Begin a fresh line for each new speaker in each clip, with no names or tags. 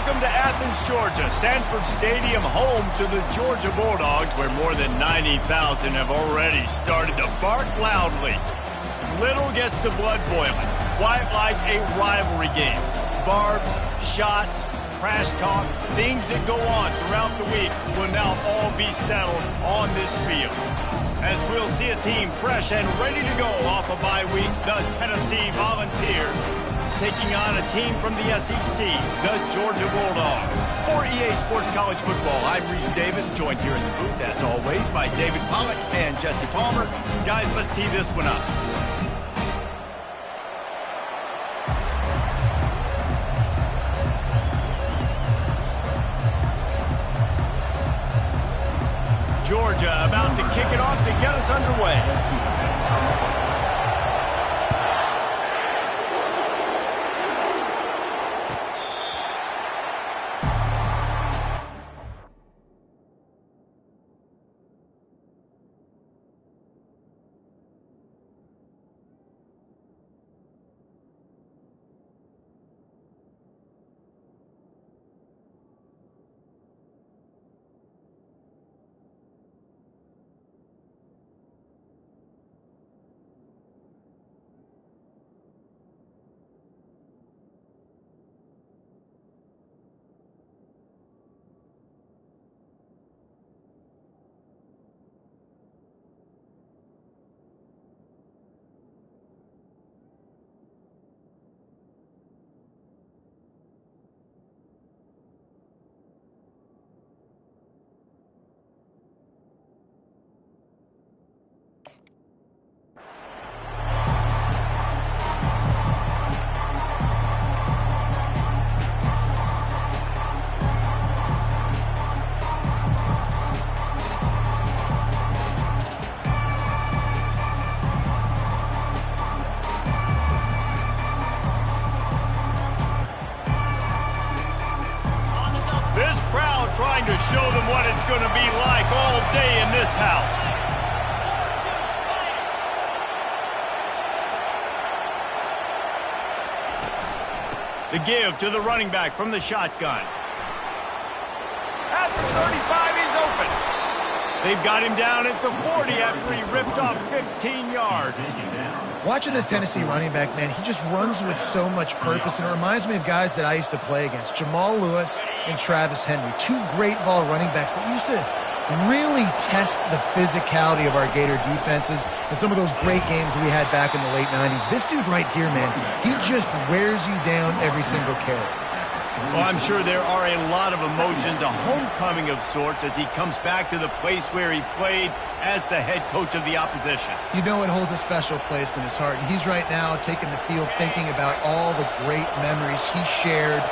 Welcome to Athens, Georgia, Sanford Stadium, home to the Georgia Bulldogs, where more than 90,000 have already started to bark loudly. Little gets the blood boiling, quite like a rivalry game. Barbs, shots, trash talk, things that go on throughout the week will now all be settled on this field. As we'll see a team fresh and ready to go off a bye week, the Tennessee Volunteers taking on a team from the SEC, the Georgia Bulldogs. For EA Sports College Football, I'm Reese Davis, joined here in the booth, as always, by David Pollack and Jesse Palmer. Guys, let's tee this one up. Georgia about to kick it off to get us underway. Trying to show them what it's going to be like all day in this house. The give to the running back from the shotgun. At the 35, he's open. They've got him down at the 40 after he ripped off 15 yards.
Watching this Tennessee running back, man, he just runs with so much purpose, and it reminds me of guys that I used to play against, Jamal Lewis and Travis Henry, two great ball running backs that used to really test the physicality of our Gator defenses and some of those great games we had back in the late 90s. This dude right here, man, he just wears you down every single carry.
Well, I'm sure there are a lot of emotions, a homecoming of sorts, as he comes back to the place where he played as the head coach of the opposition.
You know it holds a special place in his heart, and he's right now taking the field thinking about all the great memories he shared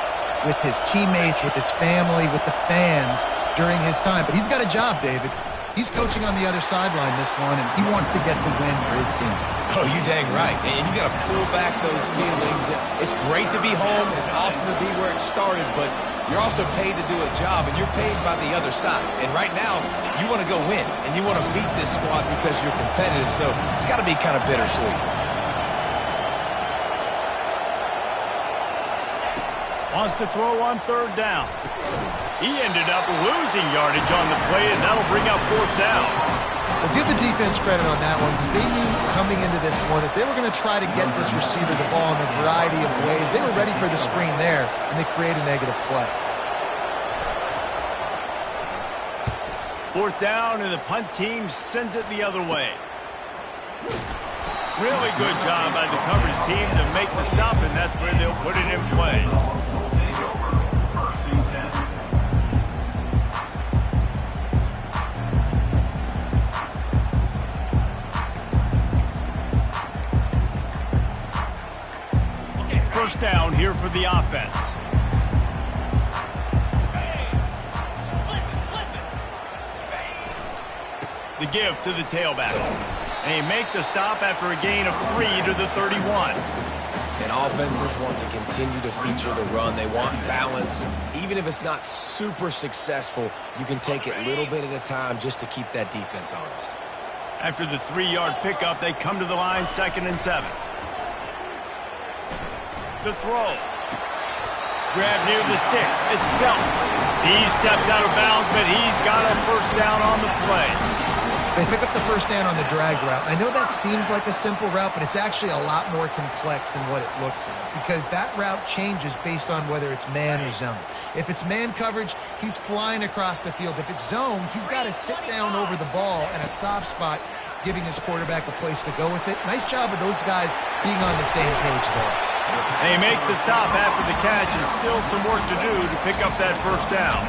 with his teammates, with his family, with the fans during his time. But he's got a job, David. He's coaching on the other sideline this one, and he wants to get the win for his team.
Oh, you dang right. And you got to pull back those feelings. It's great to be home. It's awesome to be where it started, but you're also paid to do a job, and you're paid by the other side. And right now, you want to go win, and you want to beat this squad because you're competitive, so it's got to be kind of bittersweet.
Wants to throw on third down. He ended up losing yardage on the play, and that'll bring up fourth down.
Well, give the defense credit on that one, because they knew coming into this one that they were going to try to get this receiver the ball in a variety of ways. They were ready for the screen there, and they create a negative play.
Fourth down, and the punt team sends it the other way. Really good job by the coverage team to make the stop, and that's where they'll put it in play. First down here for the offense. The give to the tailback. And he makes the stop after a gain of 3 to the 31.
And offenses want to continue to feature the run. They want balance. Even if it's not super successful, you can take it little bit at a time just to keep that defense honest.
After the 3-yard pickup, they come to the line, 2nd and 7. The throw. Grab near the sticks. It's Belton. He steps out of bounds, but he's got a first down on the play.
They pick up the first down on the drag route. I know that seems like a simple route, but it's actually a lot more complex than what it looks like because that route changes based on whether it's man or zone. If it's man coverage, he's flying across the field. If it's zone, he's got to sit down over the ball in a soft spot, giving his quarterback a place to go with it. Nice job of those guys being on the same page there.
They make the stop after the catch and still some work to do to pick up that first down.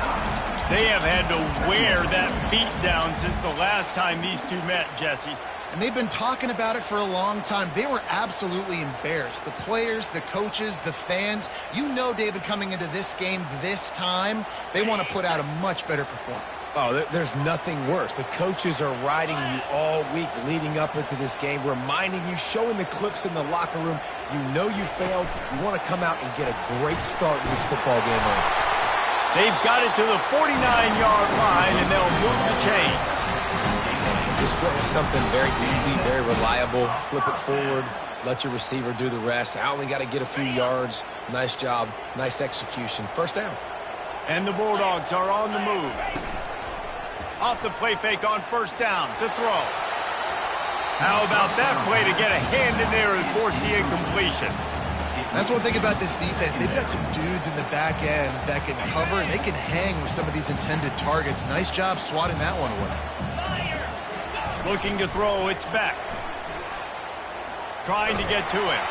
They have had to wear that beat down since the last time these two met, Jesse.
And they've been talking about it for a long time. They were absolutely embarrassed. The players, the coaches, the fans. You know, David, coming into this game this time, they want to put out a much better performance.
Oh, there's nothing worse. The coaches are riding you all week leading up into this game, reminding you, showing the clips in the locker room. You know you failed. You want to come out and get a great start in this football game.
They've got it to the 49-yard line, and they'll move the chains.
Just went with something very easy, very reliable. Flip it forward. Let your receiver do the rest. I only got to get a few yards. Nice job. Nice execution. First down.
And the Bulldogs are on the move. Off the play fake on first down to throw. How about that play to get a hand in there and force the incompletion?
That's one thing about this defense. They've got some dudes in the back end that can cover, and they can hang with some of these intended targets. Nice job swatting that one away.
Looking to throw, it's back. Trying to get to him.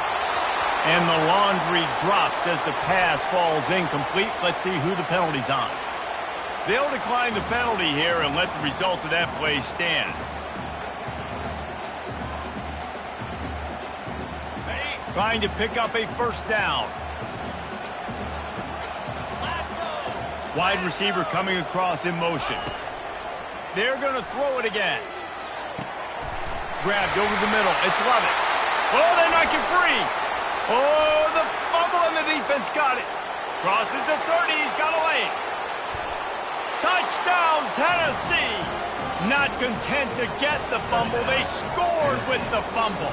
And the laundry drops as the pass falls incomplete. Let's see who the penalty's on. They'll decline the penalty here and let the result of that play stand. Trying to pick up a first down. Wide receiver coming across in motion. They're going to throw it again. Grabbed over the middle. It's Lovett. Oh, they knock it free. Oh, the fumble and the defense got it. Crosses the 30. He's got a lane. Touchdown, Tennessee. Not content to get the fumble. They scored with the fumble.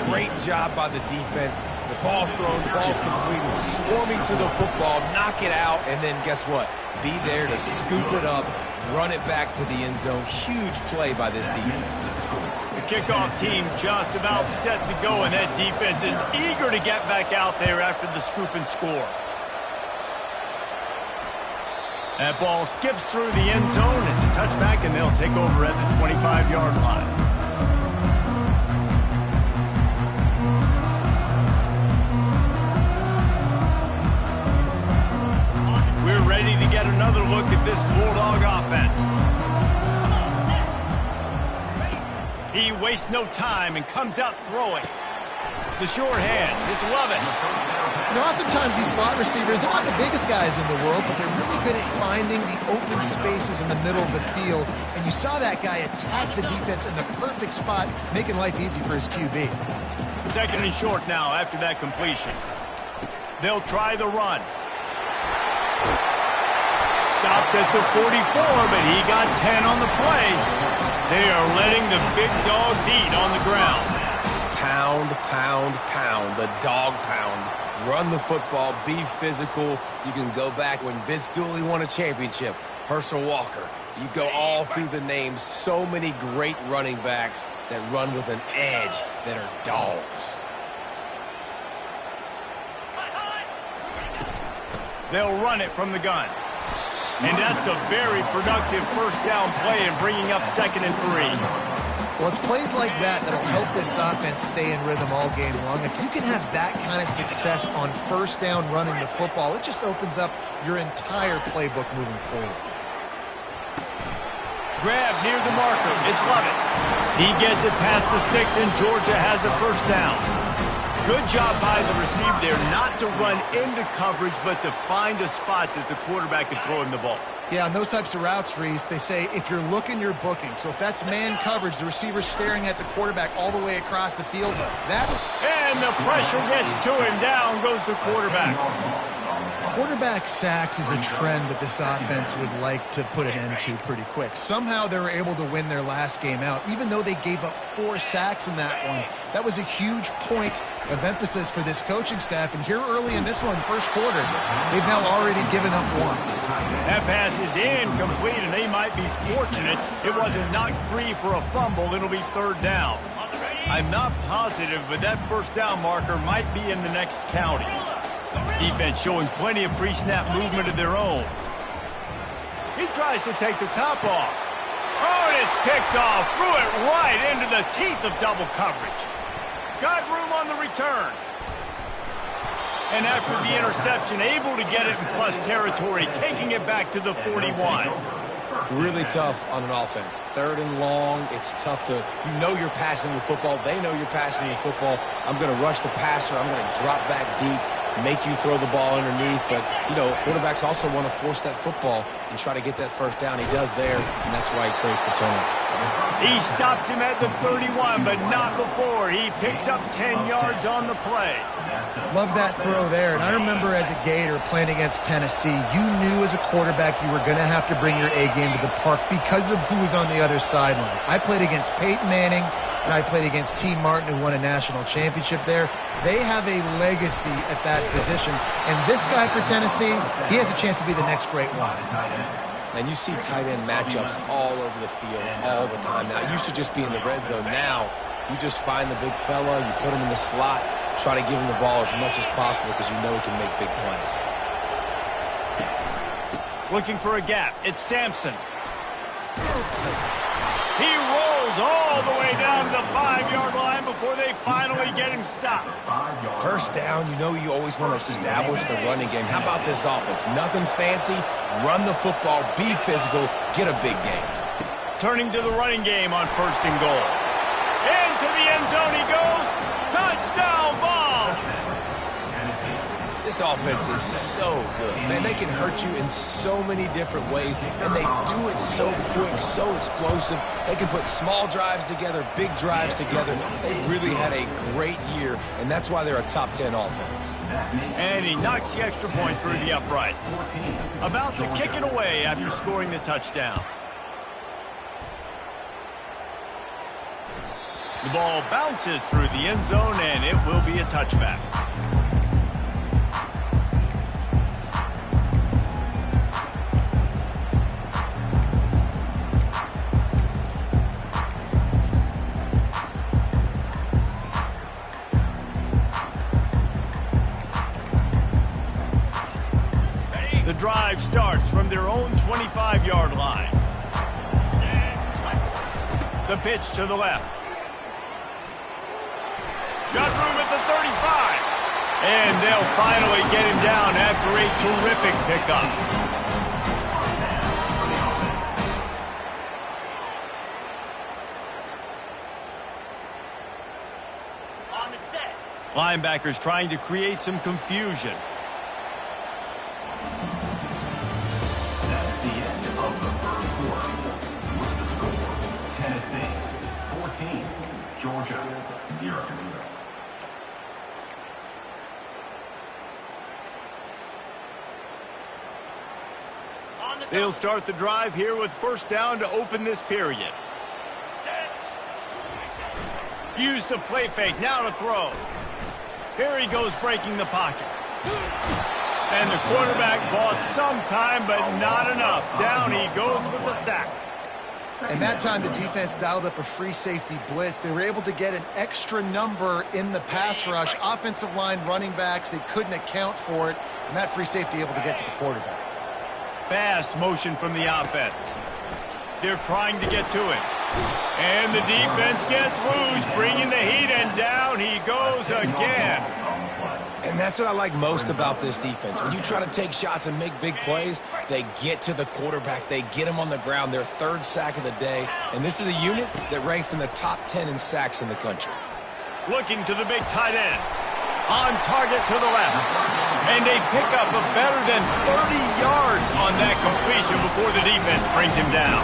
Great job by the defense. The ball's thrown, the ball's completed, swarming to the football, knock it out, and then guess what? Be there to scoop it up, run it back to the end zone. Huge play by this defense.
The kickoff team just about set to go, and that defense is eager to get back out there after the scoop and score. That ball skips through the end zone. It's a touchback, and they'll take over at the 25-yard line. We're ready to get another look at this Bulldog offense. He wastes no time and comes out throwing. The short hands, it's Lovett.
You know, oftentimes these slot receivers, they're not the biggest guys in the world, but they're really good at finding the open spaces in the middle of the field. And you saw that guy attack the defense in the perfect spot, making life easy for his QB.
Second and short now after that completion. They'll try the run. Stopped at the 44, but he got 10 on the play. They are letting the big dogs eat on the ground.
Pound, pound, pound. The dog pound. Run the football. Be physical. You can go back when Vince Dooley won a championship. Herschel Walker. You go all through the names. So many great running backs that run with an edge that are dogs.
They'll run it from the gun. And that's a very productive first down play and bringing up 2nd and 3.
Well, it's plays like that that'll help this offense stay in rhythm all game long. If you can have that kind of success on first down running the football, it just opens up your entire playbook moving forward.
Grab near the marker. It's Lovett. He gets it past the sticks, and Georgia has a first down. Good job by the receiver there not to run into coverage, but to find a spot that the quarterback could throw him the ball.
Yeah, on those types of routes, Reese, they say if you're looking, you're booking. So if that's man coverage, the receiver's staring at the quarterback all the way across the field,
and the pressure gets to him. Down goes the quarterback.
quarterback sacks is a trend that this offense would like to put an end to pretty quick. Somehow they were able to win their last game out, even though they gave up 4 sacks in that one. That was a huge point of emphasis for this coaching staff. And here early in this one, first quarter, they've now already given up 1.
That pass is incomplete, and they might be fortunate it wasn't knocked free for a fumble. It'll be 3rd down. I'm not positive, but that first down marker might be in the next county. Defense showing plenty of pre-snap movement of their own. He tries to take the top off. Oh, and it's picked off. Threw it right into the teeth of double coverage. Got room on the return. And after the interception, able to get it in plus territory, taking it back to the 41.
Really tough on an offense. 3rd and long, it's tough to, you're passing the football. They know you're passing the football. I'm going to rush the passer. I'm going to drop back deep, make you throw the ball underneath. But, quarterbacks also want to force that football and try to get that first down. He does there, and that's why he creates the turnover.
He stops him at the 31, but not before. He picks up 10 yards on the play.
Love that throw there. And I remember as a Gator playing against Tennessee, you knew as a quarterback you were going to have to bring your A game to the park because of who was on the other sideline. I played against Peyton Manning, and I played against T. Martin, who won a national championship there. They have a legacy at that position. And this guy for Tennessee, he has a chance to be the next great one.
And you see tight end matchups all over the field all the time. Now, it used to just be in the red zone. Now, you just find the big fella, you put him in the slot, try to give him the ball as much as possible because you know he can make big plays.
Looking for a gap. It's Sampson. He rolls all the way down to the 5-yard line before they finally get him stopped.
First down, you always want to establish the running game. How about this offense? Nothing fancy. Run the football, be physical, get a big game.
Turning to the running game on 1st and goal. Into the end zone he goes. Touchdown ball.
This offense is so good. Man, they can hurt you in so many different ways, and they do it so quick, so explosive. They can put small drives together, big drives together. They've really had a great year, and that's why they're a top 10 offense.
And he knocks the extra point through the uprights. About to kick it away after scoring the touchdown. The ball bounces through the end zone, and it will be a touchback. The drive starts from their own 25-yard line. The pitch to the left. Got room at the 35. And they'll finally get him down after a terrific pickup. On the set. Linebackers trying to create some confusion.
That's the end of the first quarter. With the score, Tennessee 14, Georgia 0.
They'll start the drive here with first down to open this period. Use the play fake, now to throw. Here he goes breaking the pocket. And the quarterback bought some time, but not enough. Down he goes with the sack.
And that time the defense dialed up a free safety blitz. They were able to get an extra number in the pass rush. Offensive line, running backs, they couldn't account for it. And that free safety able to get to the quarterback.
Fast motion from the offense. They're trying to get to it. And the defense gets loose, bringing the heat, and down he goes again.
And that's what I like most about this defense. When you try to take shots and make big plays, they get to the quarterback. They get him on the ground. Their 3rd sack of the day. And this is a unit that ranks in the top 10 in sacks in the country.
Looking to the big tight end. On target to the left. And they pick up a better than 30 yards on that completion before the defense brings him down.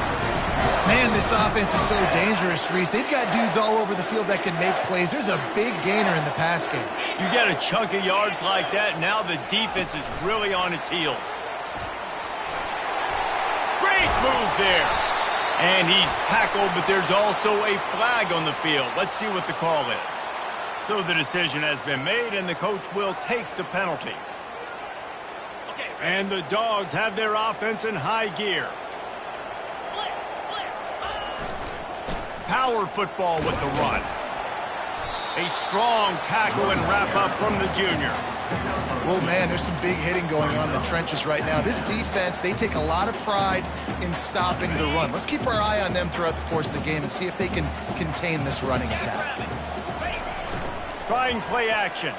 Man, this offense is so dangerous, Reese. They've got dudes all over the field that can make plays. There's a big gainer in the pass game.
You get a chunk of yards like that, now the defense is really on its heels. Great move there. And he's tackled, but there's also a flag on the field. Let's see what the call is. So the decision has been made, and the coach will take the penalty. And the Dogs have their offense in high gear. Power football with the run. A strong tackle and wrap-up from the junior.
Well, man, there's some big hitting going on in the trenches right now. This defense, they take a lot of pride in stopping the run. Let's keep our eye on them throughout the course of the game and see if they can contain this running attack.
Trying play action.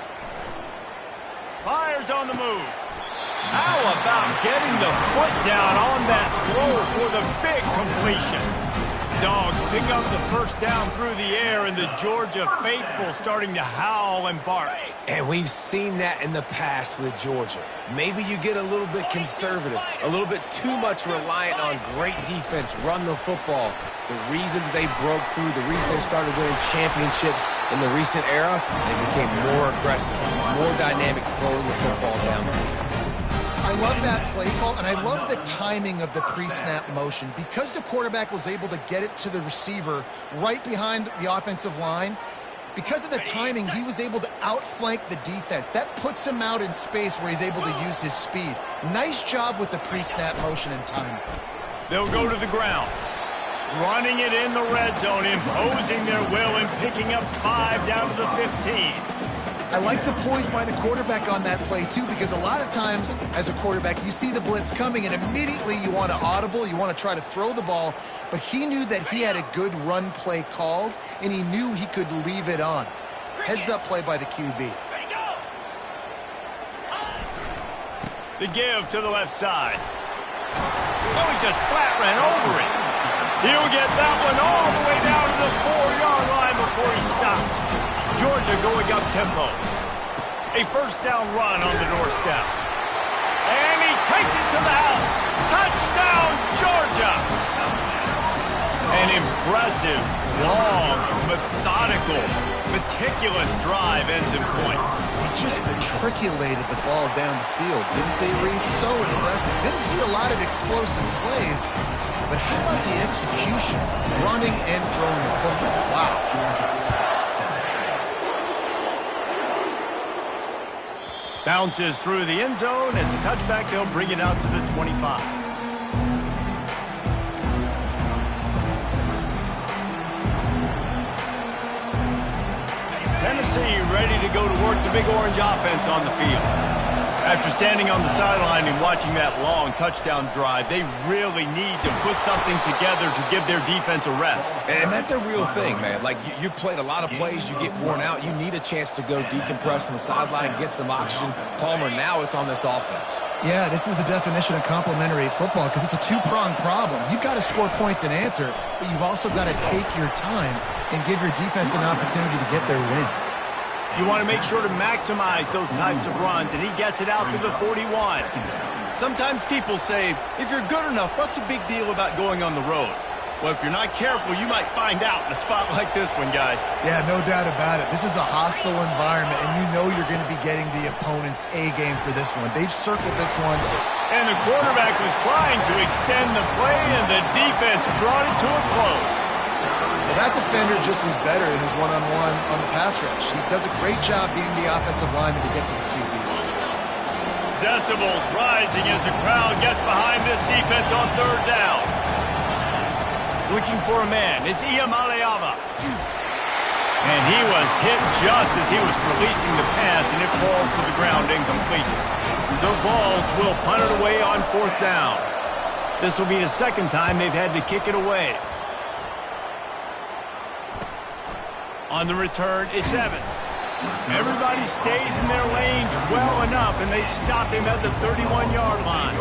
Fires on the move. How about getting the foot down on that throw for the big completion? Dogs pick up the first down through the air, and the Georgia faithful starting to howl and bark.
And we've seen that in the past with Georgia. Maybe you get a little bit conservative, a little bit too much reliant on great defense, run the football. The reason that they broke through, the reason they started winning championships in the recent era, they became more aggressive, more dynamic, throwing the football down the field.
I love that play call, and I love the timing of the pre-snap motion. Because the quarterback was able to get it to the receiver right behind the offensive line, because of the timing, he was able to outflank the defense. That puts him out in space where he's able to use his speed. Nice job with the pre-snap motion and timing.
They'll go to the ground. Running it in the red zone, imposing their will and picking up 5 down to the 15.
I like the poise by the quarterback on that play, too, because a lot of times, as a quarterback, you see the blitz coming, and immediately you want to audible, you want to try to throw the ball, but he knew that he had a good run play called, and he knew he could leave it on. Heads-up play by the QB.
The give to the left side. Oh, he just flat ran over it. He'll get that one all the way down to the 4-yard line before he stopped. Georgia going up tempo. A first down run on the doorstep. And he takes it to the house. Touchdown, Georgia! An impressive, long, methodical, meticulous drive ends in points.
They just matriculated the ball down the field, didn't they, Reese? So impressive. Didn't see a lot of explosive plays, but how about the execution? Running and throwing the football. Wow.
Bounces through the end zone. It's a touchback. They'll bring it out to the 25. Tennessee ready to go to work the Big Orange offense on the field. After standing on the sideline and watching that long touchdown drive, they really need to put something together to give their defense a rest.
And that's a real thing, man. Like, you played a lot of plays, you get worn out, you need a chance to go decompress on the sideline, get some oxygen. Palmer, now it's on this offense.
Yeah, this is the definition of complementary football because it's a two-pronged problem. You've got to score points and answer, but you've also got to take your time and give your defense an opportunity to get their win.
You want to make sure to maximize those types of runs, and he gets it out to the 41. Sometimes people say, if you're good enough, what's the big deal about going on the road? Well, if you're not careful, you might find out in a spot like this one, guys.
Yeah, no doubt about it. This is a hostile environment, and you know you're going to be getting the opponent's A-game for this one. They've circled this one.
And the quarterback was trying to extend the play, and the defense brought it to a close.
Well, that defender just was better in his one-on-one on the pass rush. He does a great job beating the offensive lineman to get to the QB.
Decibels rising as the crowd gets behind this defense on third down. Looking for a man. It's Iamaleava. And he was hit just as he was releasing the pass, and it falls to the ground incomplete. The Vols will punt it away on fourth down. This will be the second time they've had to kick it away. On the return, it's Evans. Everybody stays in their lanes well enough, and they stop him at the 31-yard line.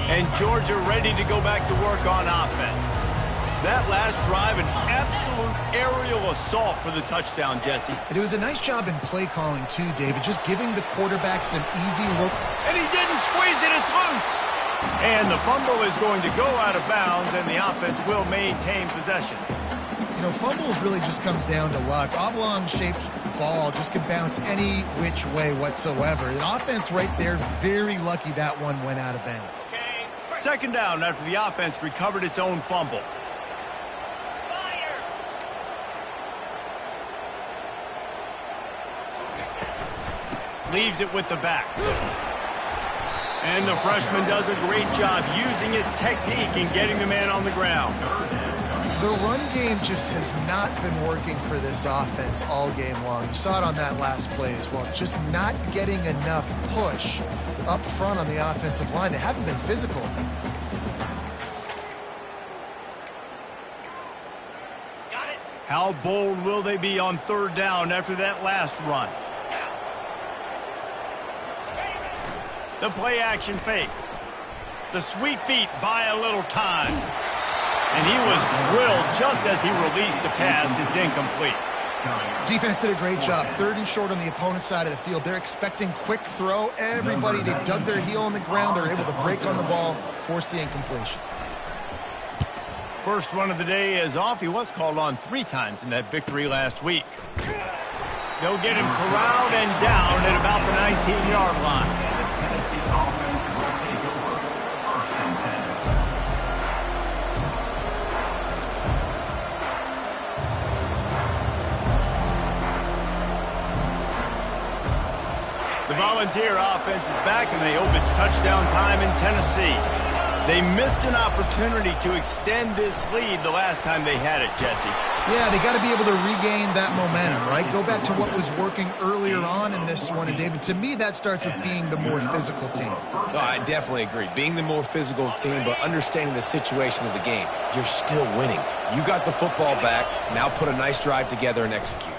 And Georgia ready to go back to work on offense. That last drive, an absolute aerial assault for the touchdown, Jesse.
And it was a nice job in play calling too, David, just giving the quarterback some easy look.
And he didn't squeeze it, it's loose. And the fumble is going to go out of bounds, and the offense will maintain possession.
You know, fumbles really just comes down to luck. Oblong-shaped ball just could bounce any which way whatsoever. The offense right there, very lucky that one went out of bounds.
Second down after the offense recovered its own fumble. Leaves it with the back. And the freshman does a great job using his technique and getting the man on the ground.
The run game just has not been working for this offense all game long. You saw it on that last play as well. Just not getting enough push up front on the offensive line. They haven't been physical.
How bold will they be on third down after that last run? The play action fake. The sweet feet buy a little time. And he was drilled just as he released the pass. It's incomplete.
Defense did a great job. Third and short on the opponent's side of the field. They're expecting quick throw. Everybody, they dug their heel on the ground. They're able to break on the ball, force the incompletion.
First run of the day is off. He was called on 3 times in that victory last week. They'll get him corralled and down at about the 19-yard line. The Volunteer offense is back, and they hope it's touchdown time in Tennessee. They missed an opportunity to extend this lead the last time they had it, Jesse.
Yeah, they got to be able to regain that momentum, right? Go back to what was working earlier on in this one. And, David, to me, that starts with being the more physical team.
No, I definitely agree. Being the more physical team, but understanding the situation of the game. You're still winning. You got the football back. Now put a nice drive together and execute.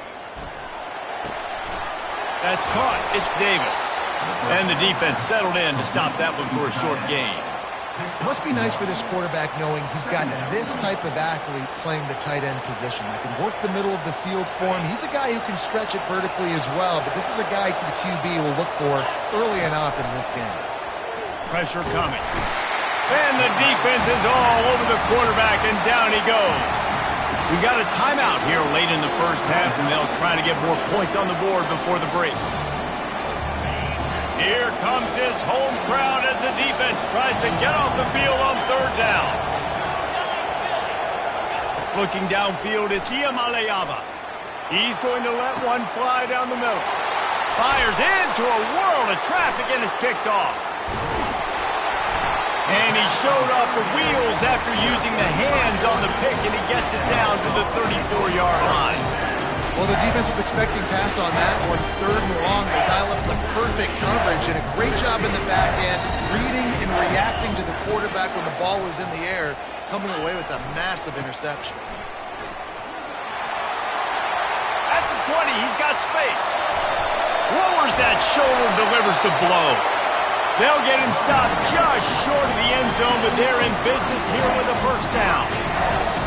That's caught. It's Davis. And the defense settled in to stop that one for a short gain.
It must be nice for this quarterback knowing he's got this type of athlete playing the tight end position. That can work the middle of the field for him. He's a guy who can stretch it vertically as well, but this is a guy the QB will look for early and often in this game.
Pressure coming. And the defense is all over the quarterback, and down he goes. We got a timeout here late in the first half, and they'll try to get more points on the board before the break. Here comes this home crowd as the defense tries to get off the field on third down. Looking downfield, it's Iamaleava. He's going to let one fly down the middle. Fires into a world of traffic, and it's picked off. And he showed off the wheels after using the hands on the pick, and he gets it down to the 34-yard line.
Well, the defense was expecting pass on that one. Third and long, they dial up the perfect coverage, and a great job in the back end, reading and reacting to the quarterback when the ball was in the air, coming away with a massive interception.
At the 20, he's got space. Lowers that shoulder, delivers the blow. They'll get him stopped just short of the end zone, but they're in business here with a first down.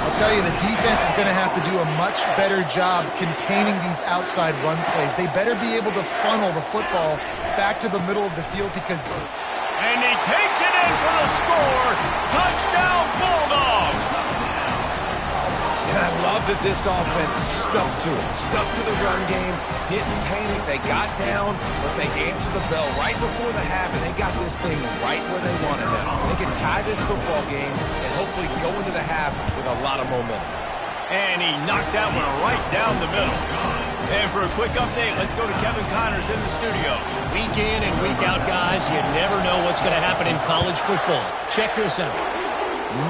I'll tell you, the defense is going to have to do a much better job containing these outside run plays. They better be able to funnel the football back to the middle of the field because...
And he takes it in for the score. Touchdown, Bulldogs!
And I love that this offense stuck to it. Stuck to the run game, didn't panic. They got down, but they answered the bell right before the half, and they got this thing right where they wanted it. They can tie this football game and hopefully go into the half with a lot of momentum.
And he knocked that one right down the middle. And for a quick update, let's go to Kevin Connors in the studio.
Week in and week out, guys, you never know what's going to happen in college football. Check this out.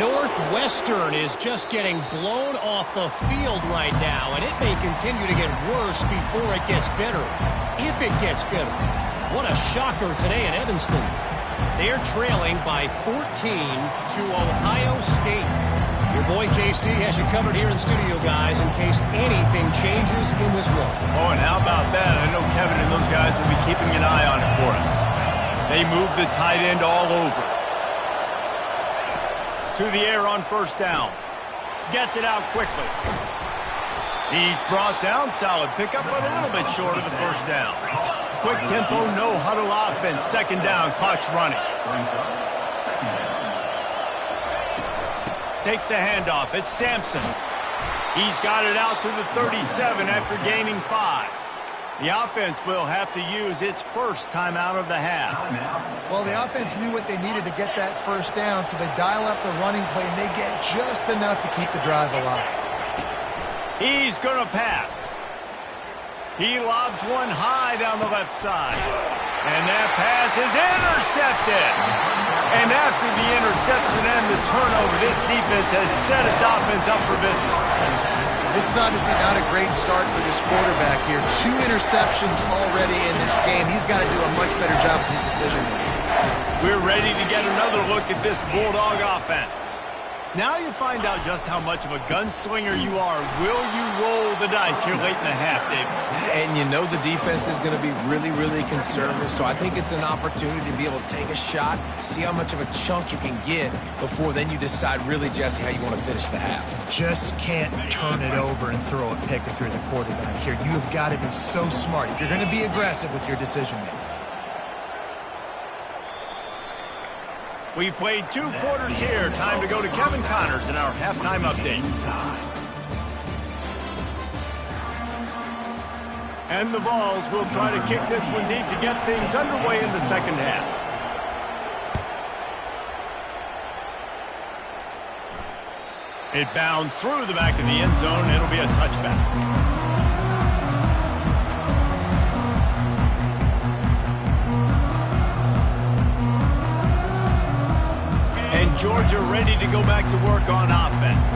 Northwestern is just getting blown off the field right now, and it may continue to get worse before it gets better. If it gets better. What a shocker today in Evanston. They're trailing by 14 to Ohio State. Your boy KC has you covered here in studio, guys, in case anything changes in this run.
Oh, and how about that? I know Kevin and those guys will be keeping an eye on it for us. They move the tight end all over. To the air on first down. Gets it out quickly. He's brought down. Solid pickup, but a little bit short of the first down. Quick tempo, no huddle offense. Second down, clock's running. Takes the handoff. It's Sampson. He's got it out to the 37 after gaining 5. The offense will have to use its first timeout of the half.
Well, the offense knew what they needed to get that first down, so they dial up the running play, and they get just enough to keep the drive alive.
He's going to pass. He lobs one high down the left side. And that pass is intercepted. And after the interception and the turnover, this defense has set its offense up for business.
This is obviously not a great start for this quarterback here. 2 interceptions already in this game. He's got to do a much better job with his decision-making.
We're ready to get another look at this Bulldog offense. Now you find out just how much of a gunslinger you are. Will you roll the dice here late in the half, David?
And you know the defense is going to be really, really conservative, so I think it's an opportunity to be able to take a shot, see how much of a chunk you can get before then you decide really, Jesse, how you want to finish the half.
Just can't turn it over and throw a pick if you're the quarterback here. You have got to be so smart if you're going to be aggressive with your decision-making.
We've played 2 quarters here. Time to go to Kevin Connors in our halftime update. And the Vols will try to kick this one deep to get things underway in the second half. It bounds through the back of the end zone. It'll be a touchback. And Georgia ready to go back to work on offense.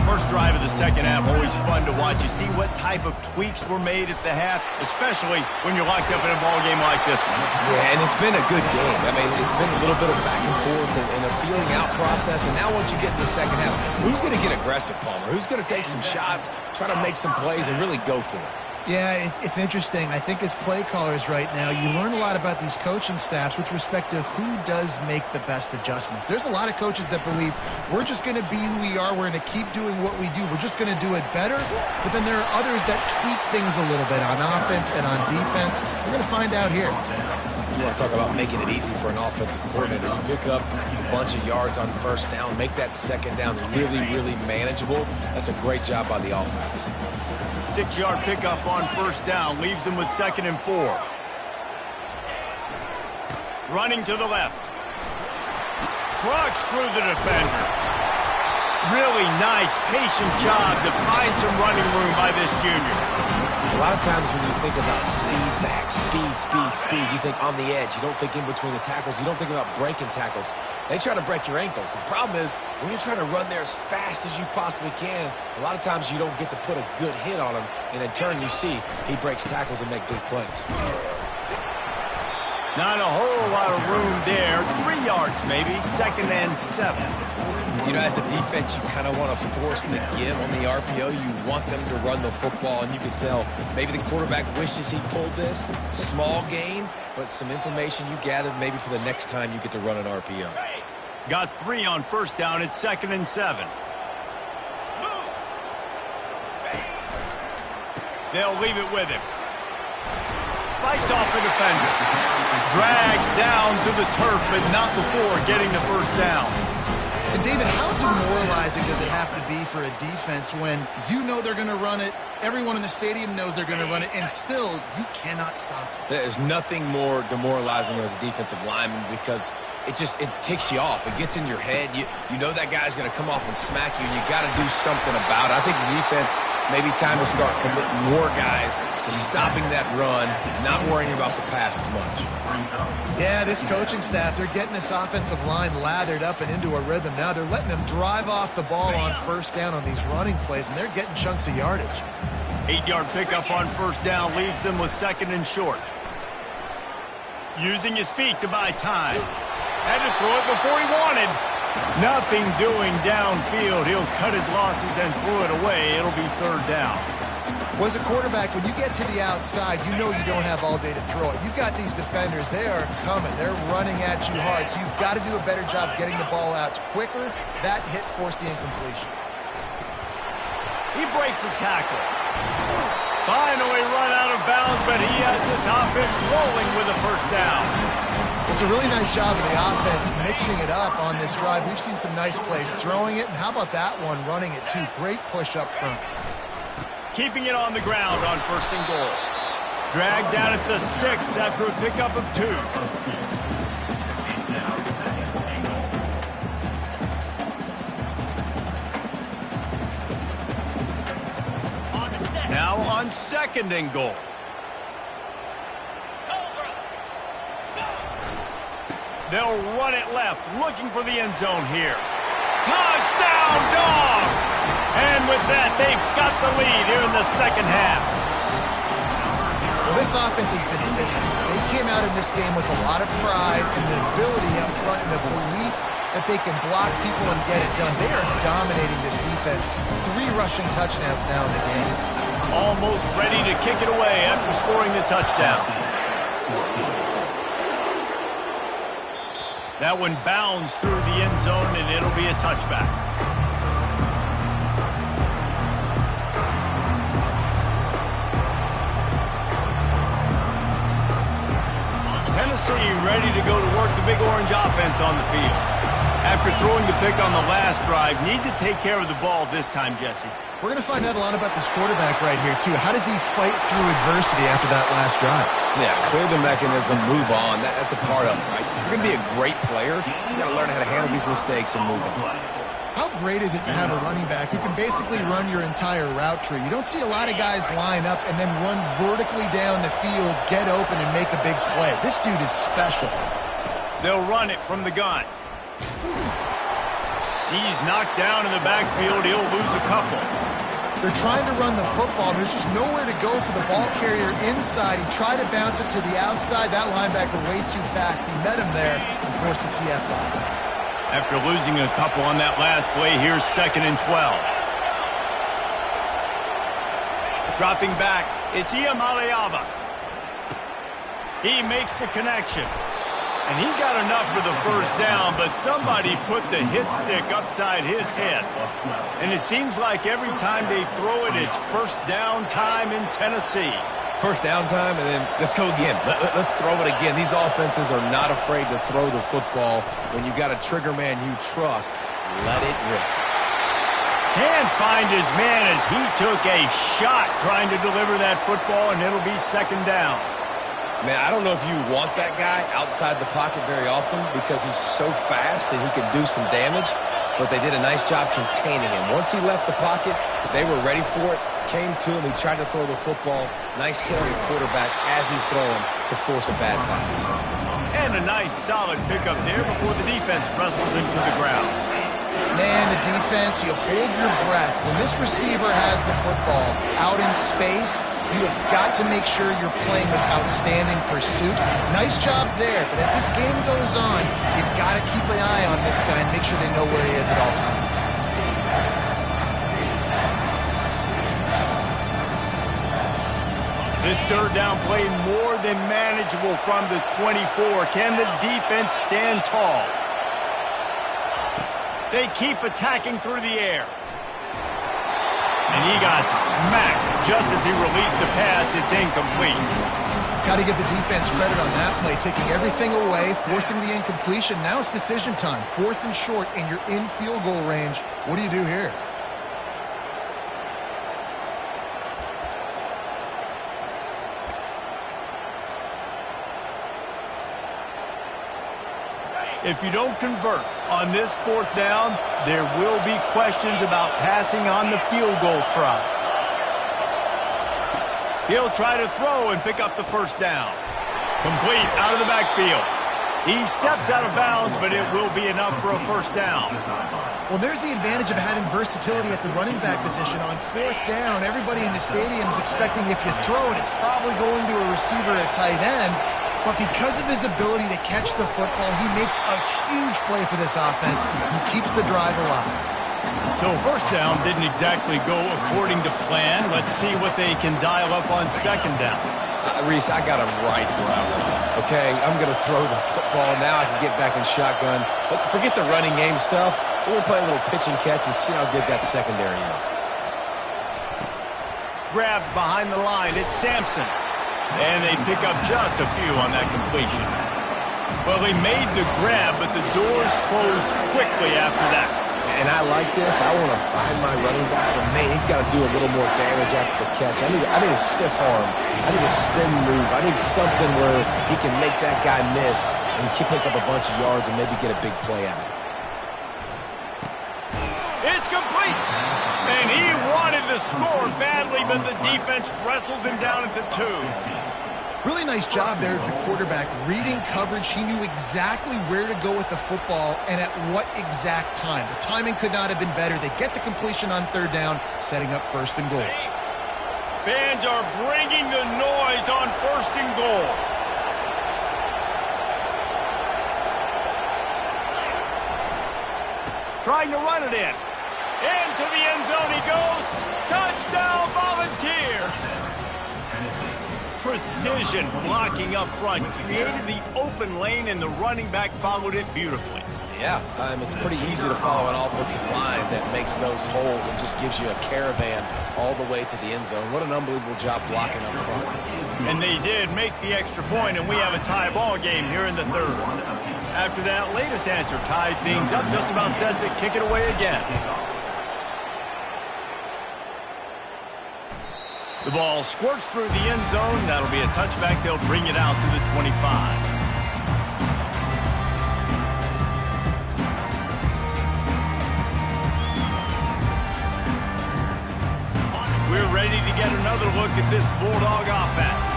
First drive of the second half, always fun to watch. You see what type of tweaks were made at the half, especially when you're locked up in a ball game like this one.
Yeah, and it's been a good game. I mean, it's been a little bit of back and forth and a feeling out process. And now once you get in the second half, who's going to get aggressive, Palmer? Who's going to take some shots, try to make some plays, and really go for it?
Yeah, it's interesting. I think as play callers right now, you learn a lot about these coaching staffs with respect to who does make the best adjustments. There's a lot of coaches that believe we're just going to be who we are. We're going to keep doing what we do. We're just going to do it better. But then there are others that tweak things a little bit on offense and on defense. We're going to find out here.
You want to talk about making it easy for an offensive coordinator. You pick up a bunch of yards on first down, make that second down really, really manageable. That's a great job by the offense.
6-yard pickup on first down leaves them with 2nd and 4. Running to the left. Trucks through the defender. Really nice, patient job to find some running room by this junior.
A lot of times when you think about speed back, speed, you think on the edge. You don't think in between the tackles. You don't think about breaking tackles. They try to break your ankles. The problem is when you're trying to run there as fast as you possibly can, a lot of times you don't get to put a good hit on him, and in turn you see he breaks tackles and make big plays.
Not a whole lot of room there. 3 yards maybe, 2nd and 7.
You know, as a defense, you kind of want to force the give on the RPO. You want them to run the football, and you can tell maybe the quarterback wishes he pulled this. Small gain, but some information you gathered maybe for the next time you get to run an RPO.
Got 3 on first down. It's 2nd and 7. They'll leave it with him. Fights off the defender. Dragged down to the turf, but not before getting the first down.
And David, how demoralizing does it have to be for a defense when you know they're going to run it, everyone in the stadium knows they're going to run it, and still you cannot stop it?
There's nothing more demoralizing as a defensive lineman because it ticks you off. It gets in your head. You know that guy's going to come off and smack you, and you got to do something about it. I think the defense, maybe time to start committing more guys to stopping that run, not worrying about the pass as much.
Yeah, this coaching staff, they're getting this offensive line lathered up and into a rhythm now. They're letting them drive off the ball on first down on these running plays, and they're getting chunks of yardage.
8-yard pickup on first down leaves them with 2nd and short. Using his feet to buy time. Had to throw it before he wanted. Nothing doing downfield. He'll cut his losses and throw it away. It'll be 3rd down.
Well, as a quarterback, when you get to the outside, you know you don't have all day to throw it. You've got these defenders. They are coming. They're running at you hard. So you've got to do a better job getting the ball out quicker. That hit forced the incompletion.
He breaks a tackle. Finally run out of bounds, but he has this offense rolling with a first down.
It's a really nice job of the offense mixing it up on this drive. We've seen some nice plays throwing it, and how about that one running it too? Great push up front.
Keeping it on the ground on first and goal. Dragged down at the 6 after a pickup of 2. Now on second and goal. They'll run it left, looking for the end zone here. Touchdown, Dogs! And with that, they've got the lead here in the second half.
Well, this offense has been physical. They came out in this game with a lot of pride and the ability up front and the belief that they can block people and get it done. They are dominating this defense. 3 rushing touchdowns now in the game.
Almost ready to kick it away after scoring the touchdown. That one bounds through the end zone, and it'll be a touchback. Tennessee ready to go to work the Big Orange offense on the field. After throwing the pick on the last drive, need to take care of the ball this time, Jesse.
We're going to find out a lot about this quarterback right here, too. How does he fight through adversity after that last drive?
Yeah, clear the mechanism, move on. That's a part of it, right? If you're going to be a great player, you got to learn how to handle these mistakes and move on.
How great is it to have a running back who can basically run your entire route tree? You don't see a lot of guys line up and then run vertically down the field, get open, and make a big play. This dude is special.
They'll run it from the gun. He's knocked down in the backfield. He'll lose a couple.
They're trying to run the football. There's just nowhere to go for the ball carrier inside. He tried to bounce it to the outside. That linebacker way too fast. He met him there and forced the TFL.
After losing a couple on that last play, here's 2nd and 12. Dropping back, it's Iamaleava. He makes the connection. And he got enough for the first down, but somebody put the hit stick upside his head. And it seems like every time they throw it, it's first down time in Tennessee.
First down time, and then let's go again. Let's throw it again. These offenses are not afraid to throw the football. When you got a trigger man you trust, let it rip.
Can't find his man as he took a shot trying to deliver that football, and it'll be 2nd down.
Man, I don't know if you want that guy outside the pocket very often because he's so fast and he can do some damage, but they did a nice job containing him. Once he left the pocket, they were ready for it, came to him, he tried to throw the football. Nice hit on the quarterback as he's throwing to force a bad pass.
And a nice solid pickup there before the defense wrestles him to the ground.
Man, the defense, you hold your breath. When this receiver has the football out in space, you have got to make sure you're playing with outstanding pursuit. Nice job there, but as this game goes on, you've got to keep an eye on this guy and make sure they know where he is at all times.
This 3rd down play more than manageable from the 24. Can the defense stand tall? They keep attacking through the air. And he got smacked just as he released the pass. It's incomplete.
Got to give the defense credit on that play, taking everything away, forcing the incompletion. Now it's decision time. 4th and short, and you're in field goal range. What do you do here?
If you don't convert on this 4th down, there will be questions about passing on the field goal try. He'll try to throw and pick up the first down. Complete out of the backfield. He steps out of bounds, but it will be enough for a first down.
Well, there's the advantage of having versatility at the running back position. On 4th down, everybody in the stadium is expecting if you throw it, it's probably going to a receiver at tight end. But because of his ability to catch the football, he makes a huge play for this offense and keeps the drive alive.
So first down didn't exactly go according to plan. Let's see what they can dial up on 2nd down.
Reese, I got him right where I want. Okay, I'm going to throw the football. Now I can get back in shotgun. Let's forget the running game stuff. We're going to play a little pitch and catch and see how good that secondary is.
grabbed behind the line. It's Sampson. And they pick up just a few on that completion. Well, he made the grab, but the doors closed quickly after that.
And I like this. I want to find my running back, but man, he's got to do a little more damage after the catch. I need a stiff arm. I need a spin move. I need something where he can make that guy miss and pick up a bunch of yards and maybe get a big play out of it.
It's complete. And he wanted to score badly, but the defense wrestles him down at the 2.
Really nice job there of the quarterback. Reading coverage, he knew exactly where to go with the football and at what exact time. The timing could not have been better. They get the completion on 3rd down, setting up 1st and goal.
Fans are bringing the noise on 1st and goal. Trying to run it in. Into the end zone he goes. Touchdown, Volunteers. Precision blocking up front created the open lane, and the running back followed it beautifully.
Yeah, it's pretty easy to follow an offensive line that makes those holes and just gives you a caravan all the way to the end zone. What an unbelievable job blocking up front.
And they did make the extra point, and we have a tie ball game here in the 3rd. After that latest answer tied things up, just about set to kick it away again. The ball squirts through the end zone. That'll be a touchback. They'll bring it out to the 25. We're ready to get another look at this Bulldog offense.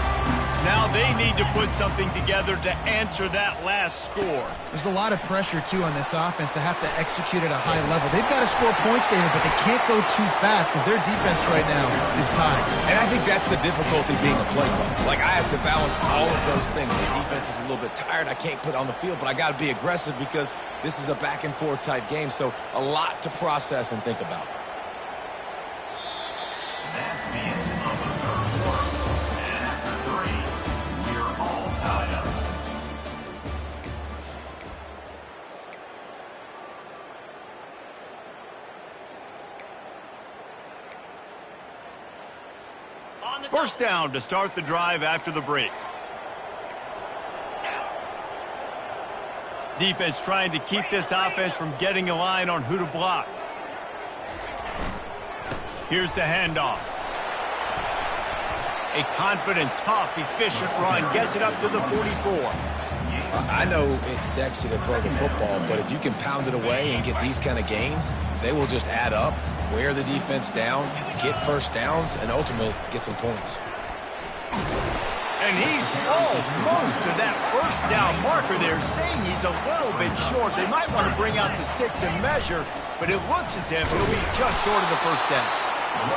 Now they need to put something together to answer that last score.
There's a lot of pressure, too, on this offense to have to execute at a high level. They've got to score points, David, but they can't go too fast because their defense right now is tied.
And I think that's the difficulty being a play caller. Like, I have to balance all of those things. The defense is a little bit tired. I can't put it on the field, but I got to be aggressive because this is a back-and-forth type game, so a lot to process and think about.
That's the end of the 3rd quarter. And after 3, we're all tied up.
First down to start the drive after the break. Defense trying to keep this offense from getting a line on who to block. Here's the handoff. A confident, tough, efficient run gets it up to the 44.
I know it's sexy to throw the football, but if you can pound it away and get these kind of gains, they will just add up, wear the defense down, get first downs, and ultimately get some points.
And he's almost to that first down marker there, saying he's a little bit short. They might want to bring out the sticks and measure, but it looks as if he'll be just short of the first down.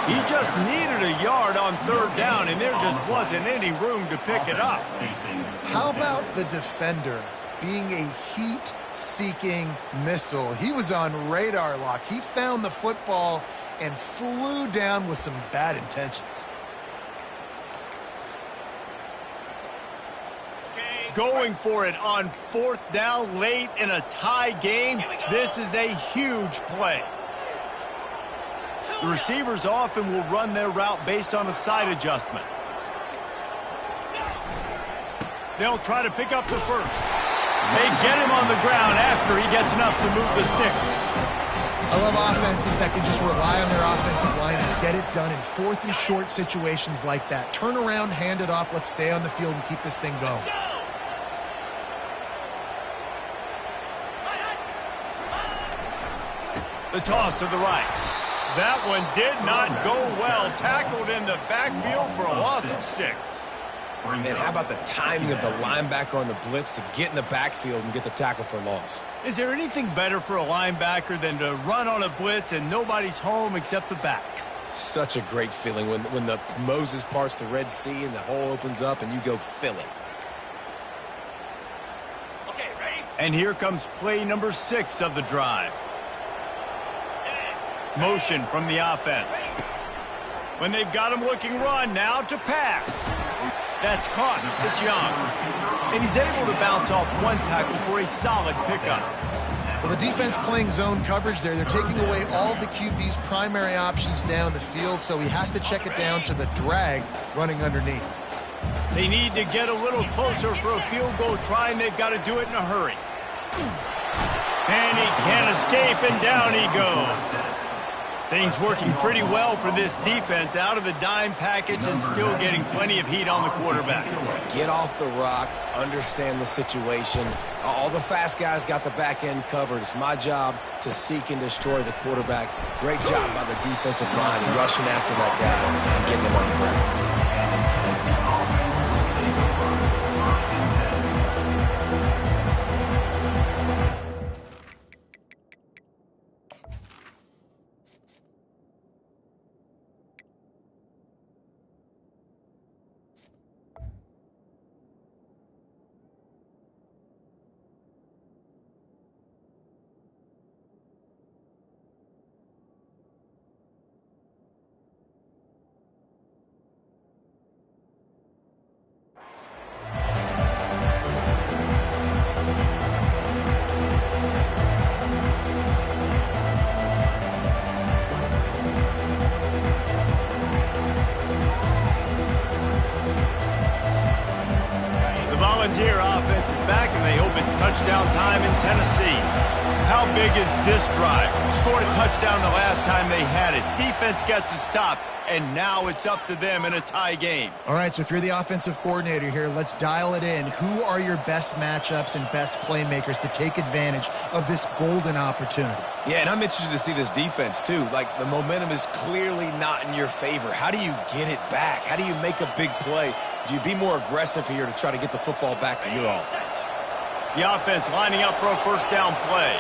He just needed a yard on 3rd down, and there just wasn't any room to pick it up.
How about the defender being a heat-seeking missile? He was on radar lock. He found the football and flew down with some bad intentions.
Going for it on 4th down late in a tie game. This is a huge play. The receivers often will run their route based on a side adjustment. They'll try to pick up the first. They get him on the ground after he gets enough to move the sticks.
I love offenses that can just rely on their offensive line and get it done in 4th and short situations like that. Turn around, hand it off, let's stay on the field and keep this thing going.
The toss to the right. That one did not go well. Tackled in the backfield for a loss of 6.
And how about the timing of the linebacker on the blitz to get in the backfield and get the tackle for a loss?
Is there anything better for a linebacker than to run on a blitz and nobody's home except the back?
Such a great feeling when the Moses parts the Red Sea and the hole opens up and you go fill it.
Okay, ready? And here comes play number 6 of the drive. Motion from the offense. When they've got him looking run, now to pass. That's caught. It's Young. And he's able to bounce off one tackle for a solid pickup.
Well, the defense playing zone coverage there. They're taking away all of the QB's primary options down the field, so he has to check it down to the drag running underneath.
They need to get a little closer for a field goal try, and they've got to do it in a hurry. And he can't escape, and down he goes. Things working pretty well for this defense, out of the dime package and still getting plenty of heat on the quarterback.
Get off the rock, understand the situation. All the fast guys got the back end covered. It's my job to seek and destroy the quarterback. Great job by the defensive line rushing after that guy and getting him on the ground.
Volunteer offense is back, and they hope it's touchdown time in Tennessee. How big is this drive? Scored a touchdown the last time they had it. Defense gets a stop, and now it's up to them in a tie game.
All right, so if you're the offensive coordinator here, let's dial it in. Who are your best matchups and best playmakers to take advantage of this golden opportunity?
Yeah, and I'm interested to see this defense, too. Like, the momentum is clearly not in your favor. How do you get it back? How do you make a big play? Do you be more aggressive here to try to get the football back to your offense?
The offense lining up for a first down play.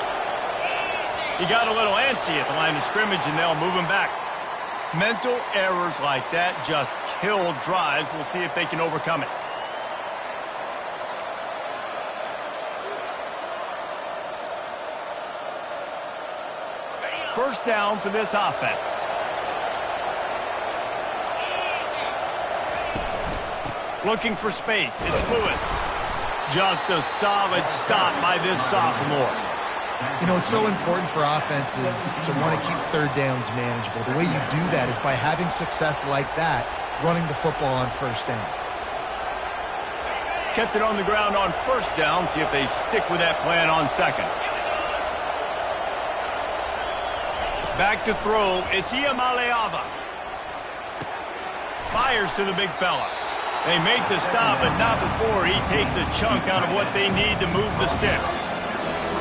He got a little antsy at the line of scrimmage, and they'll move him back. Mental errors like that just kill drives. We'll see if they can overcome it. First down for this offense. Looking for space. It's Lewis. Just a solid stop by this sophomore.
You know, it's so important for offenses to want to keep third downs manageable. The way you do that is by having success like that, running the football on first down.
Kept it on the ground on first down. See if they stick with that plan on second. Back to throw. It's Iamaleava. Fires to the big fella. They make the stop, but not before he takes a chunk out of what they need to move the sticks.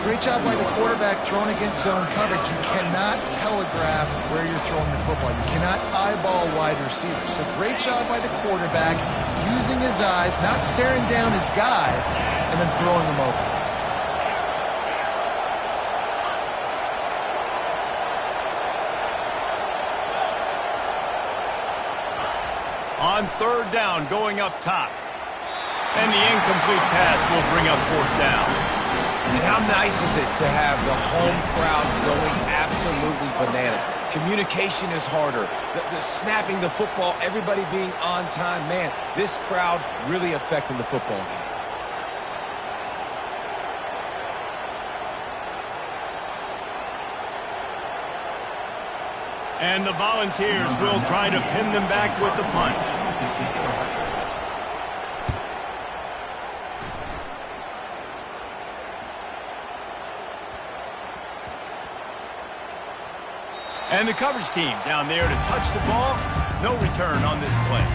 Great job by the quarterback throwing against zone coverage. You cannot telegraph where you're throwing the football. You cannot eyeball wide receivers. So great job by the quarterback using his eyes, not staring down his guy, and then throwing him open.
On third down, going up top. And the incomplete pass will bring up fourth down.
And how nice is it to have the home crowd going absolutely bananas? Communication is harder. The snapping the football, everybody being on time. Man, this crowd really affecting the football game.
And the Volunteers will try to pin them back with the punt. And the coverage team down there to touch the ball. No return on this play.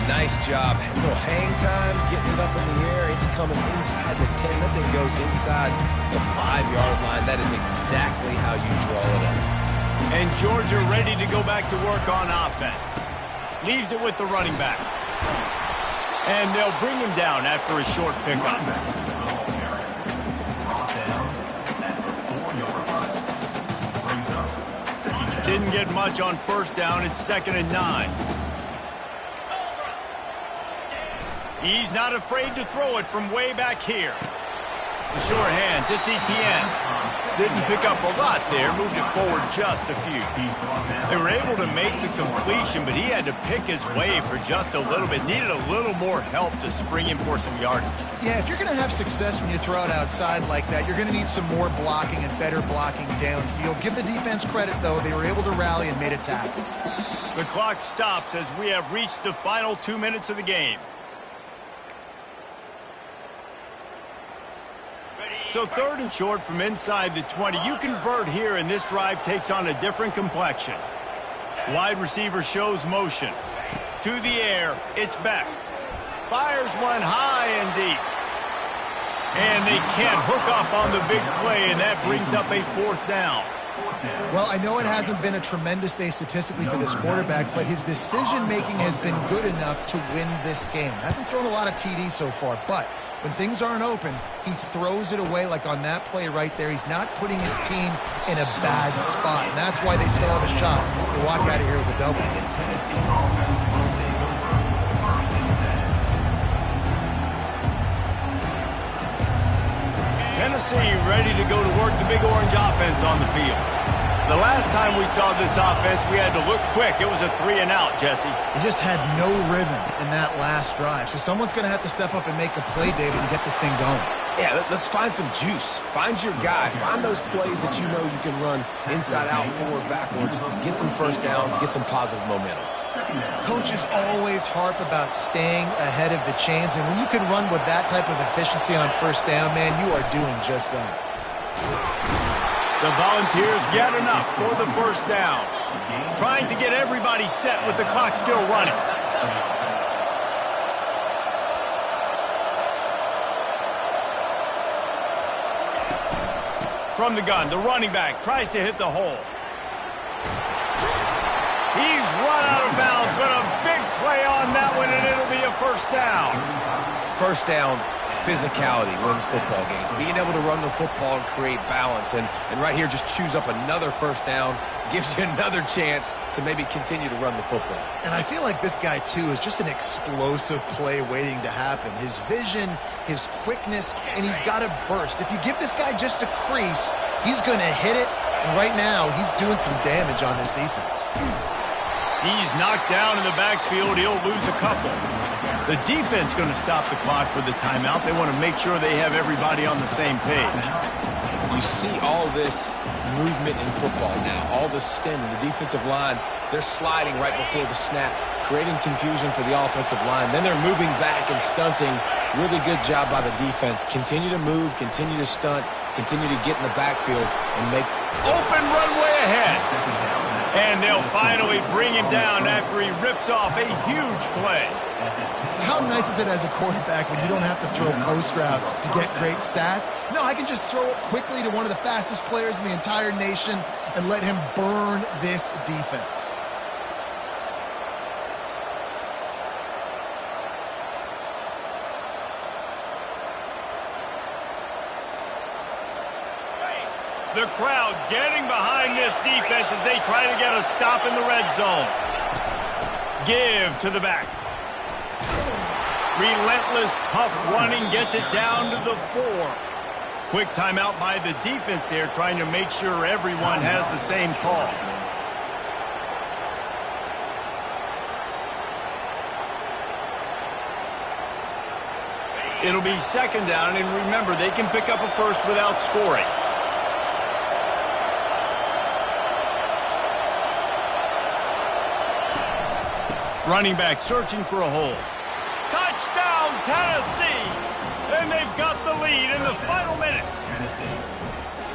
Nice job. A little hang time, getting it up in the air. It's coming inside the 10. That thing goes inside the 5-yard line. That is exactly how you draw it up.
And Georgia ready to go back to work on offense. Leaves it with the running back. And they'll bring him down after a short pickup. Didn't get much on first down. It's 2nd and 9. He's not afraid to throw it from way back here. The short hands. It's Etienne. Didn't pick up a lot there, moved it forward just a few. They were able to make the completion, but he had to pick his way for just a little bit. Needed a little more help to spring him for some yardage.
Yeah, if you're going to have success when you throw it outside like that, you're going to need some more blocking and better blocking downfield. Give the defense credit, though. They were able to rally and made a tackle.
The clock stops as we have reached the final 2 minutes of the game. So 3rd and short from inside the 20. You convert here, and this drive takes on a different complexion. Wide receiver shows motion. To the air, it's Beck. Fires one high and deep. And they can't hook up on the big play, and that brings up a 4th down.
Well, I know it hasn't been a tremendous day statistically for this quarterback, but his decision-making has been good enough to win this game. Hasn't thrown a lot of TDs so far, but when things aren't open, he throws it away like on that play right there. He's not putting his team in a bad spot, and that's why they still have a shot to walk out of here with a double.
Tennessee ready to go to work the Big Orange offense on the field. The last time we saw this offense, we had to look quick. It was a 3-and-out, Jesse.
He just had no rhythm in that last drive. So someone's going to have to step up and make a play, David, to get this thing going.
Yeah, let's find some juice. Find your guy. Find those plays that you know you can run inside out, forward, backwards. Get some first downs. Get some positive momentum.
Coaches always harp about staying ahead of the chains, and when you can run with that type of efficiency on first down, man, you are doing just that.
The Volunteers get enough for the first down. Trying to get everybody set with the clock still running. From the gun, the running back tries to hit the hole. He's run out of bounds, but a big play on that one, and it'll be a first down.
First down, physicality wins football games. Being able to run the football and create balance. And right here, just choose up another first down. Gives you another chance to maybe continue to run the football.
And I feel like this guy, too, is just an explosive play waiting to happen. His vision, his quickness, and he's got a burst. If you give this guy just a crease, he's going to hit it. And right now, he's doing some damage on this defense.
He's knocked down in the backfield. He'll lose a couple. The defense going to stop the clock with the timeout. They want to make sure they have everybody on the same page.
You see all this movement in football now, all the stemming, the defensive line, they're sliding right before the snap, creating confusion for the offensive line. Then they're moving back and stunting. Really good job by the defense. Continue to move, continue to stunt, continue to get in the backfield and make
open runway ahead. And they'll finally bring him down after he rips off a huge play.
How nice is it as a quarterback when you don't have to throw post routes to get great stats? No, I can just throw it quickly to one of the fastest players in the entire nation and let him burn this defense.
The crowd getting behind this defense as they try to get a stop in the red zone. Give to the back. Relentless, tough running gets it down to the 4. Quick timeout by the defense there, trying to make sure everyone has the same call. It'll be second down, and remember, they can pick up a first without scoring. Running back searching for a hole. Touchdown, Tennessee! And they've got the lead in the final minute.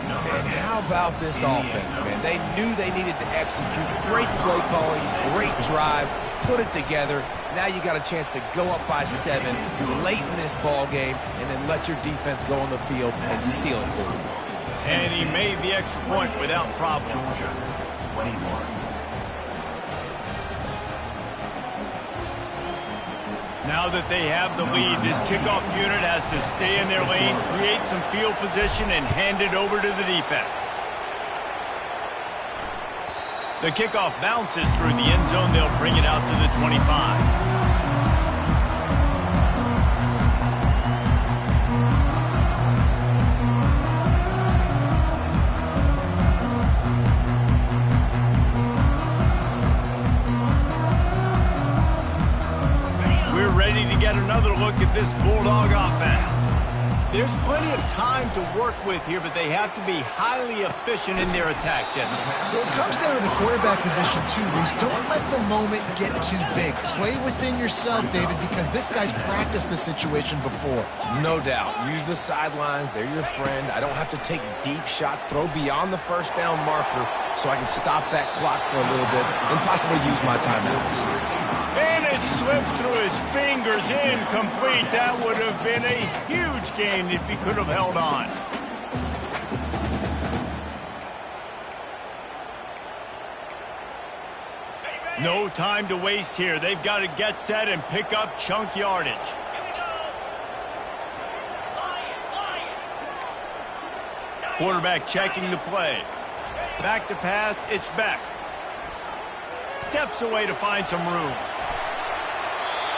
And how about this offense, man? They knew they needed to execute. Great play calling, great drive, put it together. Now you got a chance to go up by 7 late in this ball game and then let your defense go on the field and seal it for you.
And he made the extra point without problem.
21.
Now that they have the lead, this kickoff unit has to stay in their lane, create some field position, and hand it over to the defense. The kickoff bounces through the end zone. They'll bring it out to the 25. look at this Bulldog offense. There's plenty of time to work with here, but they have to be highly efficient in their attack, Jesse.
So it comes down to the quarterback position too, Reese. Don't let the moment get too big. Play within yourself, David, because this guy's practiced this situation before.
No doubt. Use the sidelines. They're your friend. I don't have to take deep shots, throw beyond the first down marker so I can stop that clock for a little bit and possibly use my timeouts.
And it slips through his fingers, incomplete. That would have been a huge gain if he could have held on. No time to waste here. They've got to get set and pick up chunk yardage. Quarterback checking the play. Back to pass, it's Beck. Steps away to find some room.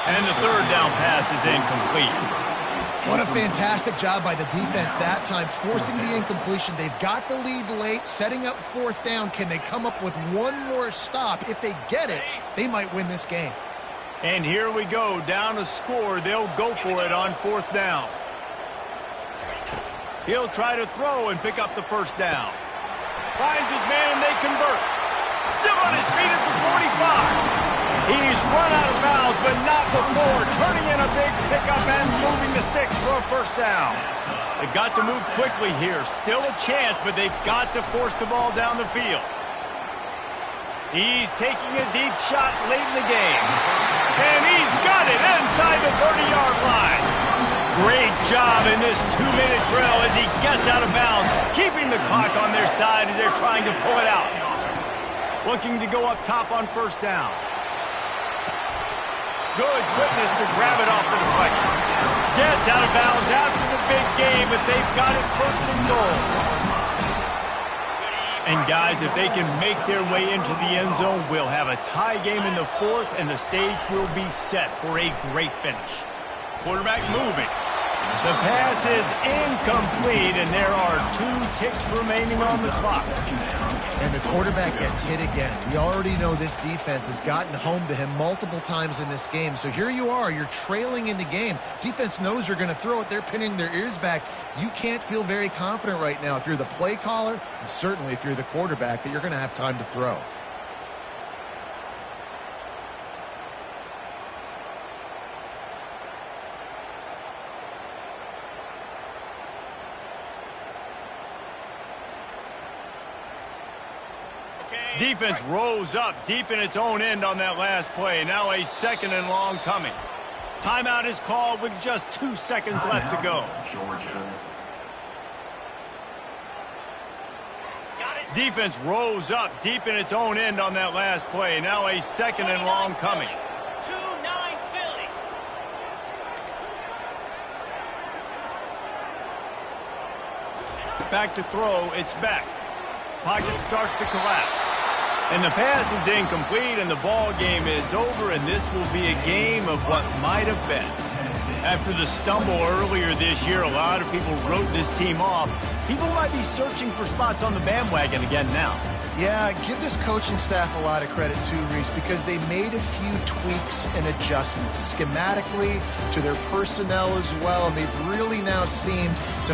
And the third down pass is incomplete.
What a fantastic job by the defense that time, forcing the incompletion. They've got the lead late, setting up fourth down. Can they come up with one more stop? If they get it, they might win this game.
And here we go, down a score. They'll go for it on fourth down. He'll try to throw and pick up the first down. Finds his man, and they convert. Still on his feet at the 45. He's run out of bounds, but not before turning in a big pickup and moving the sticks for a first down. They've got to move quickly here. Still a chance, but they've got to force the ball down the field. He's taking a deep shot late in the game. And he's got it inside the 30-yard line. Great job in this 2-minute drill as he gets out of bounds, keeping the clock on their side as they're trying to pull it out. Looking to go up top on first down. Good quickness to grab it off the deflection. Gets out of bounds after the big game, but they've got it first and goal. And guys, if they can make their way into the end zone, we'll have a tie game in the fourth, and the stage will be set for a great finish. Quarterback moving. The pass is incomplete, and there are 2 ticks remaining on the clock.
And the quarterback gets hit again. We already know this defense has gotten home to him multiple times in this game. So here you are, you're trailing in the game. Defense knows you're going to throw it. They're pinning their ears back. You can't feel very confident right now if you're the play caller, and certainly if you're the quarterback, that you're going to have time to throw.
Defense rose up deep in its own end on that last play. Now a second and long coming. Timeout is called with just 2 seconds left to go. Defense rose up deep in its own end on that last play. Now a second and long coming.
2-9 Philly.
Back to throw, it's back. Pocket starts to collapse. And the pass is incomplete, and the ball game is over, and this will be a game of what might have been. After the stumble earlier this year, a lot of people wrote this team off. People might be searching for spots on the bandwagon again now.
Yeah, give this coaching staff a lot of credit too, Reese, because they made a few tweaks and adjustments schematically to their personnel as well, and they've really now seemed to